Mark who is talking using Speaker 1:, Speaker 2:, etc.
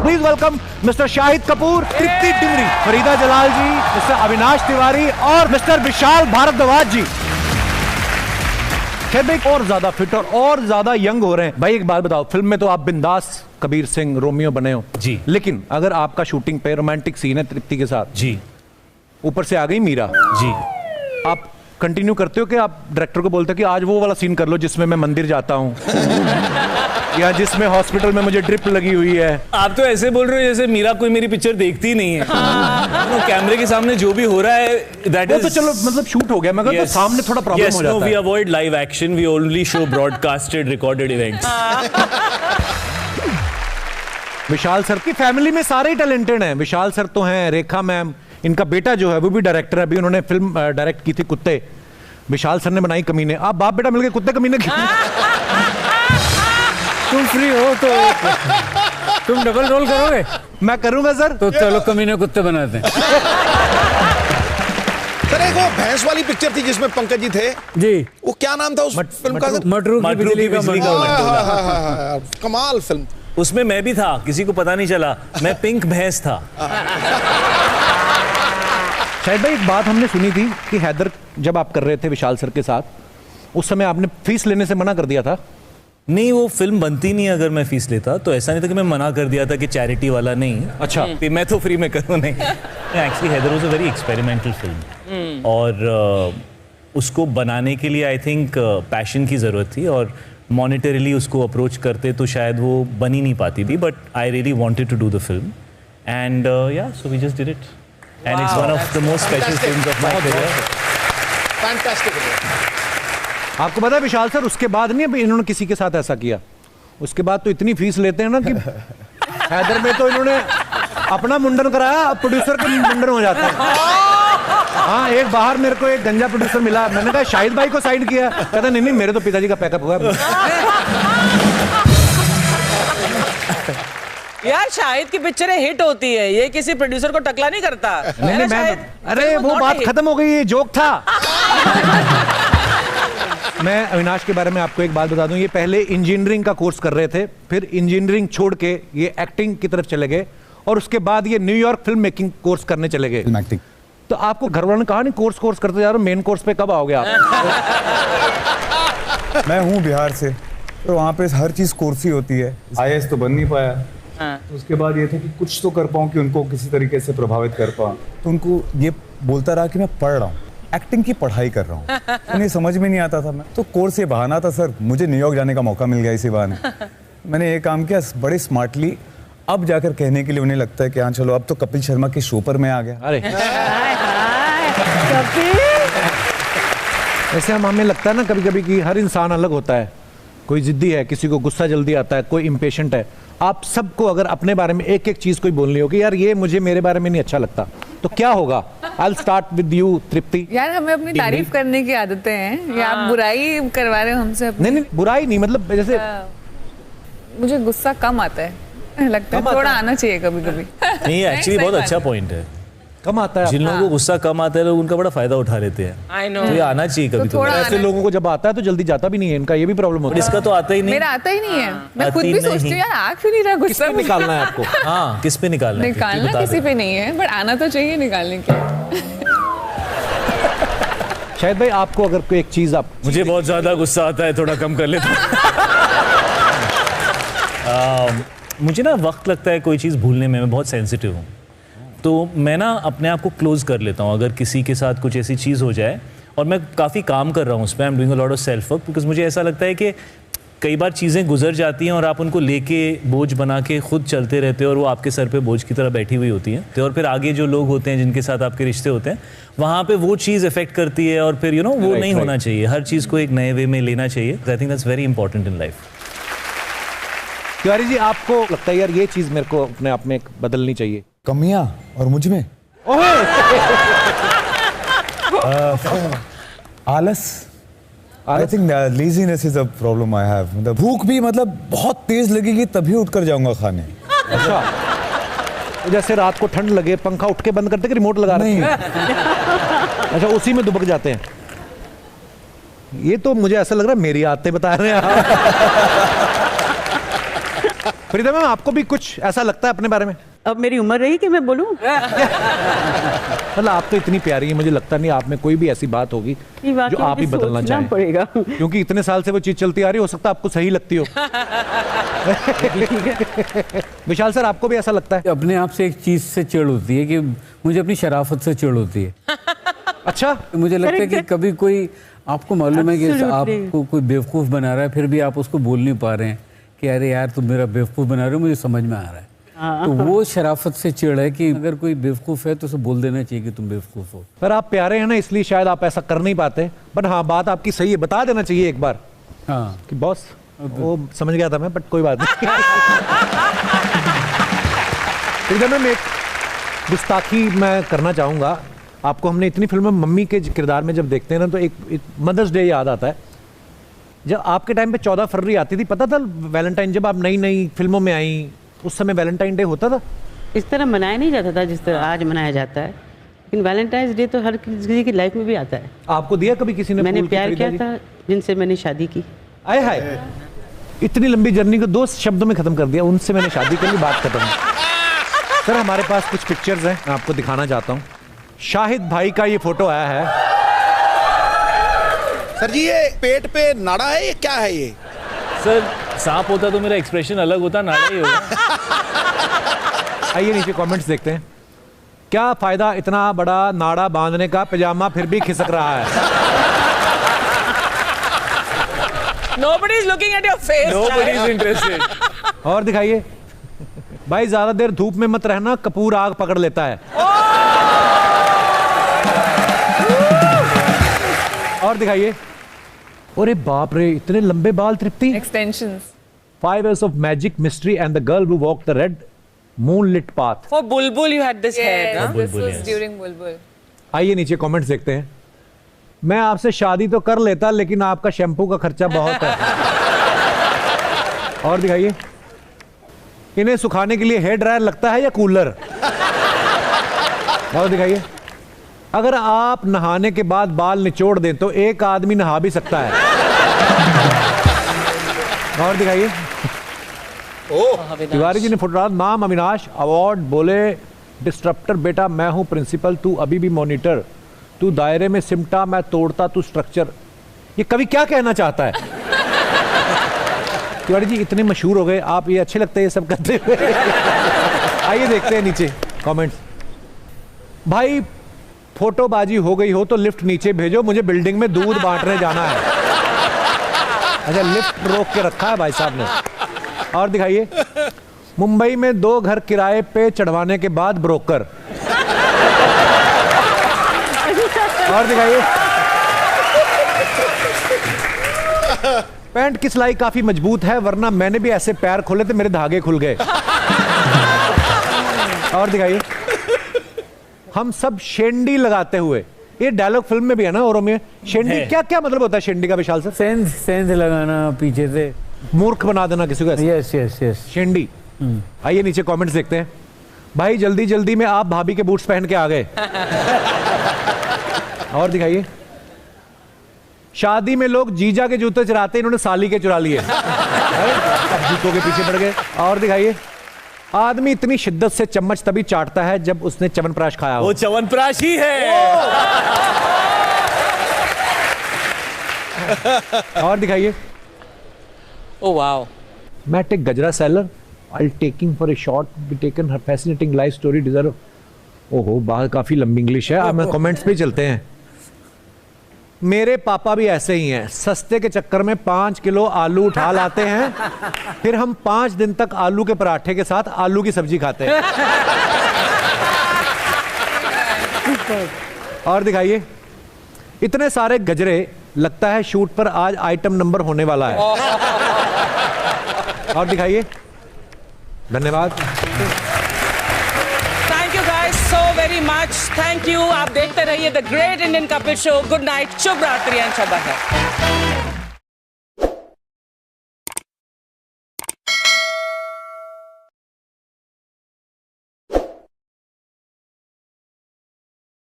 Speaker 1: Please welcome mister Shahid Kapoor, Tripti Dimri, Farida Jalal ji, mister Avinash Tiwari और mister Vishal Bhardwaj जी। भाई और ज्यादा फिट और ज्यादा यंग हो रहे हैं। भाई एक बात बताओ, फिल्म में तो आप बिंदास कबीर सिंह रोमियो बने हो जी, लेकिन अगर आपका शूटिंग पे रोमांटिक सीन है तृप्ति के साथ जी, ऊपर से आ गई मीरा जी, आप कंटिन्यू करते हो कि आप डायरेक्टर को बोलते हो कि आज वो वाला सीन कर लो जिसमें मैं मंदिर जाता हूँ या जिसमें हॉस्पिटल में मुझे ड्रिप लगी हुई है?
Speaker 2: आप तो ऐसे बोल रहे हो जैसे मीरा कोई मेरी पिक्चर देखती ही नहीं है। तो कैमरे के सामने जो भी हो रहा है दैट इज,
Speaker 1: तो चलो मतलब शूट हो गया, मगर तो सामने थोड़ा प्रॉब्लम हो जाता है।
Speaker 2: We avoid live action, we only show broadcasted recorded events.
Speaker 1: Vishal sir की फैमिली में सारे ही टैलेंटेड हैं। विशाल सर तो हैं, रेखा मैम, इनका बेटा जो है वो भी डायरेक्टर है, अभी उन्होंने फिल्म डायरेक्ट की थी कुत्ते, विशाल सर ने बनाई कमीने। आप बाप बेटा मिलके कुत्ते कमीने की
Speaker 3: तुम फ्री हो तो तुम डबल रोल करोगे?
Speaker 1: मैं करूंगा सर।
Speaker 3: तो चलो कमीने कुत्ते बनाते हैं।
Speaker 4: सर एक वो भैंस वाली पिक्चर थी जिसमें पंकज जी थे
Speaker 3: जी,
Speaker 4: वो क्या नाम था उस फिल्म का?
Speaker 3: मटरू की बिजली का
Speaker 4: हाँ, कमाल फिल्म।
Speaker 2: उसमें मैं भी था, किसी को पता नहीं चला, मैं पिंक भैंस था।
Speaker 1: शायद भाई एक बात हमने सुनी थी कि हैदर जब आप कर रहे थे विशाल सर के साथ, उस समय आपने फीस लेने से मना कर दिया था।
Speaker 2: नहीं, वो फिल्म बनती नहीं अगर मैं फीस लेता, तो ऐसा नहीं था कि मैं मना कर दिया था कि चैरिटी वाला नहीं।
Speaker 1: अच्छा,
Speaker 2: मैं तो फ्री में करूँ नहीं। Actually Haider was a very experimental film और उसको बनाने के लिए आई थिंक पैशन की ज़रूरत थी, और मॉनिटरीली उसको अप्रोच करते तो शायद वो बन ही नहीं पाती थी, but I really wanted to do the film and yeah so we just did it and it's one of the most special films of my career.
Speaker 4: Fantastic.
Speaker 1: आपको पता है विशाल सर उसके बाद नहीं अभी इन्होंने किसी के साथ ऐसा किया, उसके बाद तो इतनी फीस लेते हैं ना कि हैदर में तो इन्होंने अपना मुंडन कराया, अब प्रोड्यूसर का मुंडन हो जाता है। हाँ, एक बाहर मेरे को एक गंजा प्रोड्यूसर मिला, मैंने कहा शाहिद भाई को साइन किया, कहता नहीं मेरे तो पिताजी का पैकअप हुआ।
Speaker 5: यार शाहिद की पिक्चरें हिट होती है, ये किसी प्रोड्यूसर को टकला नहीं करता।
Speaker 1: नहीं, मैं अरे वो बात खत्म हो गई, ये जोक था। मैं अविनाश के बारे में आपको एक बात बता दूं, ये पहले इंजीनियरिंग का कोर्स कर रहे थे, फिर इंजीनियरिंग छोड़ के ये एक्टिंग की तरफ चले गए, और उसके बाद ये न्यूयॉर्क फिल्म मेकिंग कोर्स करने चले गए।
Speaker 6: एक्टिंग
Speaker 1: तो आपको घर वालों ने कहा नहीं कोर्स करते जा रहे हो, मेन कोर्स पे कब आओगे आप?
Speaker 6: मैं हूँ बिहार से, तो वहाँ पे हर चीज़ कोर्स ही होती है। IAS तो बन नहीं पाया, तो उसके बाद ये था कि कुछ तो कर पाऊँ कि उनको किसी तरीके से प्रभावित कर पाऊँ। तो उनको ये बोलता रहा कि मैं पढ़ रहा हूँ, एक्टिंग की पढ़ाई कर रहा हूँ। उन्हें समझ में नहीं आता था, मैं तो कोर्स ये बहाना था सर, मुझे न्यूयॉर्क जाने का मौका मिल गया इसी बहाने। मैंने ये काम किया बड़े स्मार्टली, अब जाकर कहने के लिए उन्हें लगता है कि हाँ चलो अब तो कपिल शर्मा के शो पर मैं आ गया।
Speaker 1: अरे ऐसे हमें लगता है ना कभी कभी कि हर इंसान अलग होता है, कोई जिद्दी है, किसी को गुस्सा जल्दी आता है, कोई इम्पेशेंट है। आप सबको अगर अपने बारे में एक एक चीज कोई बोलनी हो कि यार ये मुझे मेरे बारे में नहीं अच्छा लगता, तो क्या होगा? I'll start with you, तृप्ति।
Speaker 7: यार हमें अपनी तारीफ करने की आदतें हैं, या आप बुराई करवा रहे हो हमसे?
Speaker 1: नहीं, बुराई नहीं, मतलब जैसे
Speaker 7: मुझे गुस्सा कम आता है, लगता है थोड़ा आना चाहिए कभी कभी।
Speaker 2: नहीं, एक्चुअली बहुत अच्छा पॉइंट है,
Speaker 1: कम आता है।
Speaker 2: जिन लोगों को गुस्सा कम आता है लोग उनका बड़ा फायदा उठा लेते हैं।
Speaker 5: I know।
Speaker 2: तो ये आना चाहिए कभी तो।
Speaker 1: ऐसे लोगों को जब आता है तो जल्दी जाता भी नहीं है, इनका ये भी प्रॉब्लम होता है।
Speaker 2: इसका तो आता ही नहीं,
Speaker 7: मेरा आता ही नहीं है। मैं खुद भी सोचती हूँ यार आ क्यों नहीं रहा गुस्सा।
Speaker 1: निकालना है आपको?
Speaker 2: हाँ, किस पे निकालना है?
Speaker 7: निकालना किसी पे नहीं है, बट आना तो चाहिए निकालने के।
Speaker 1: शायद भाई आपको अगर कोई एक चीज आप,
Speaker 2: मुझे बहुत ज्यादा गुस्सा आता है, थोड़ा कम कर लेता हूँ। मुझे ना वक्त लगता है कोई चीज़ भूलने में, मैं बहुत सेंसिटिव हूँ, तो मैं ना अपने आप को क्लोज कर लेता हूँ अगर किसी के साथ कुछ ऐसी चीज़ हो जाए, और मैं काफ़ी काम कर रहा हूँ उस पर। I am doing a lot of self work, because मुझे ऐसा लगता है कि कई बार चीज़ें गुजर जाती हैं और आप उनको लेके बोझ बना के खुद चलते रहते हो, और वो आपके सर पे बोझ की तरह बैठी हुई होती हैं, और फिर आगे जो लोग होते हैं जिनके साथ आपके रिश्ते होते हैं, वहाँ पे वो चीज़ इफेक्ट करती है, और फिर वो नहीं होना चाहिए। हर चीज़ को एक नए वे में लेना चाहिए। I think that's very important in life.
Speaker 1: Tiwari ji, आपको लगता है यार ये चीज़ मेरे को अपने आप में बदलनी चाहिए?
Speaker 6: कमियां और मुझ में आलस। I think laziness is a problem I have. मतलब भूख भी मतलब बहुत तेज लगेगी तभी उठकर जाऊंगा खाने।
Speaker 1: अच्छा, जैसे रात को ठंड लगे पंखा उठ के बंद करते कि रिमोट लगा रहे हैं? अच्छा, उसी में दुबक जाते हैं। ये तो मुझे ऐसा लग रहा है मेरी आदतें बता रहे हैं आप। फरीदा मैम, आपको भी कुछ ऐसा लगता है अपने बारे में?
Speaker 8: अब मेरी उम्र रही कि मैं बोलूं?
Speaker 1: मतलब आप तो इतनी प्यारी है, मुझे लगता नहीं आप में कोई भी ऐसी बात होगी जो आप ही बदलना चाहें।
Speaker 8: पड़ेगा
Speaker 1: क्योंकि इतने साल से वो चीज चलती आ रही, हो सकता है आपको सही लगती हो। विशाल सर, आपको भी ऐसा लगता है?
Speaker 3: अपने आप से एक चीज से चिढ़ होती है कि मुझे अपनी शराफत से चिढ़ होती है।
Speaker 1: अच्छा,
Speaker 3: मुझे लगता है कि कभी कोई आपको मालूम है कि आपको कोई बेवकूफ़ बना रहा है, फिर भी आप उसको बोल नहीं पा रहे हैं कि अरे यार तुम मेरा बेवकूफ़ बना रहे हो, मुझे समझ में आ रहा है। तो वो शराफत से चिढ़ है कि अगर कोई बेवकूफ़ है तो उसे बोल देना चाहिए कि तुम बेवकूफ़ हो।
Speaker 1: पर आप प्यारे हैं ना, इसलिए शायद आप ऐसा कर नहीं पाते। बट हाँ, बात आपकी सही है, बता देना चाहिए एक बार।
Speaker 3: हाँ
Speaker 1: कि बॉस, वो समझ गया था मैं, बट कोई बात नहीं। एकदम मैं एक गुस्ताखी मैं करना चाहूँगा आपको। हमने इतनी फिल्मों में मम्मी के किरदार में जब देखते हैं ना, तो एक मदर्स डे याद आता है। जब आपके टाइम पे 14 फरवरी आती थी, पता था वैलेंटाइन, जब आप नई नई फिल्मों में आई उस समय वैलेंटाइन डे होता था?
Speaker 8: इस तरह मनाया नहीं जाता था जिस तरह आज मनाया जाता है, लेकिन वैलेंटाइंस डे तो हर किसी की लाइफ में भी आता है।
Speaker 1: आपको दिया कभी किसी ने?
Speaker 8: मैंने प्यार किया था जिनसे मैंने शादी की।
Speaker 1: आए हाय, इतनी लंबी जर्नी को 2 शब्दों में खत्म कर दिया, उनसे मैंने शादी कर ली, बात खत्म। सर, हमारे पास कुछ पिक्चर्स हैं, मैं आपको दिखाना चाहता हूँ। शाहिद भाई का ये फोटो आया है।
Speaker 4: सर जी, ये पेट पे नाड़ा है, ये क्या है ये?
Speaker 2: सर, सांप होता तो मेरा एक्सप्रेशन अलग होता, नाड़ा ही होगा।
Speaker 1: आइए नीचे कमेंट्स देखते हैं। क्या फायदा इतना बड़ा नाड़ा बांधने का, पजामा फिर भी खिसक रहा है।
Speaker 5: Nobody is looking at your face.
Speaker 2: Nobody is interested.
Speaker 1: और दिखाइए भाई, ज्यादा देर धूप में मत रहना, कपूर आग पकड़ लेता है। और दिखाइए। अरे बाप रे, इतने लंबे बाल तृप्ति।
Speaker 7: Extensions.
Speaker 1: 5 years of magic, mystery and the girl who walked the red moonlit path.
Speaker 5: For Bulbul, you had this hair,
Speaker 7: Yes,
Speaker 5: huh?
Speaker 7: this was during Bulbul.
Speaker 1: आइए नीचे कमेंट्स देखते हैं। मैं आपसे शादी तो कर लेता, लेकिन आपका शैम्पू का खर्चा बहुत है। और दिखाइए। इन्हें सुखाने के लिए हेयर ड्रायर लगता है या कूलर? और दिखाइए। अगर आप नहाने के बाद बाल निचोड़ दें तो एक आदमी नहा भी सकता है। और दिखाइए। तिवारी जी ने फोटो, नाम अविनाश, अवार्ड, बोले डिस्ट्रप्टर बेटा मैं हूं प्रिंसिपल, तू अभी भी मॉनिटर, तू दायरे में सिमटा मैं तोड़ता तू स्ट्रक्चर। ये कवि क्या कहना चाहता है? तिवारी जी इतने मशहूर हो गए आप, ये अच्छे लगते हैं ये सब करते हुए। आइए देखते हैं नीचे कमेंट्स। भाई फोटोबाजी हो गई हो तो लिफ्ट नीचे भेजो, मुझे बिल्डिंग में दूध बांटने जाना है। अच्छा, लिफ्ट रोक के रखा है भाई साहब ने। और दिखाइए। मुंबई में 2 घर किराए पे चढ़वाने के बाद ब्रोकर। और दिखाइए। पैंट की सिलाई काफी मजबूत है, वरना मैंने भी ऐसे पैर खोले थे मेरे धागे खुल गए। और दिखाइए। हम सब शेंडी लगाते हुए, ये डायलॉग फिल्म में भी है ना औरों में। शेंडी क्या क्या मतलब होता है शेंडी का विशाल सर?
Speaker 3: सेंध लगाना, पीछे से
Speaker 1: मूर्ख बना देना किसी को।
Speaker 3: यस यस यस,
Speaker 1: शेंडी। आइए नीचे कमेंट्स देखते हैं। भाई जल्दी जल्दी में आप भाभी के बूट्स पहन के आ गए। और दिखाइए। शादी में लोग जीजा के जूते चुराते, इन्होंने साली के चुरा लिए। अब जूतों के पीछे पड़ गए। और दिखाइए। आदमी इतनी शिद्दत से चम्मच तभी चाटता है जब उसने च्यवनप्राश खाया हो।
Speaker 2: वो च्यवनप्राश ही है।
Speaker 1: और दिखाइए।
Speaker 5: Oh wow.
Speaker 1: Matt a Gajra seller, I'll taking for a shot, be taken her fascinating life story deserve. ओहो, बाहर काफी लंबी इंग्लिश है। अब मैं कमेंट्स पे चलते हैं। मेरे पापा भी ऐसे ही हैं, सस्ते के चक्कर में 5 किलो आलू उठा लाते हैं, फिर हम 5 दिन तक आलू के पराठे के साथ आलू की सब्जी खाते हैं। और दिखाइए। इतने सारे गजरे, लगता है शूट पर आज आइटम नंबर होने वाला है। और दिखाइए। धन्यवाद।
Speaker 5: Thank you guys so very much. Thank you. आप देखते रहिए the great Indian Kapil show. Good night, शुभ रात्रि एंड शब बखैर।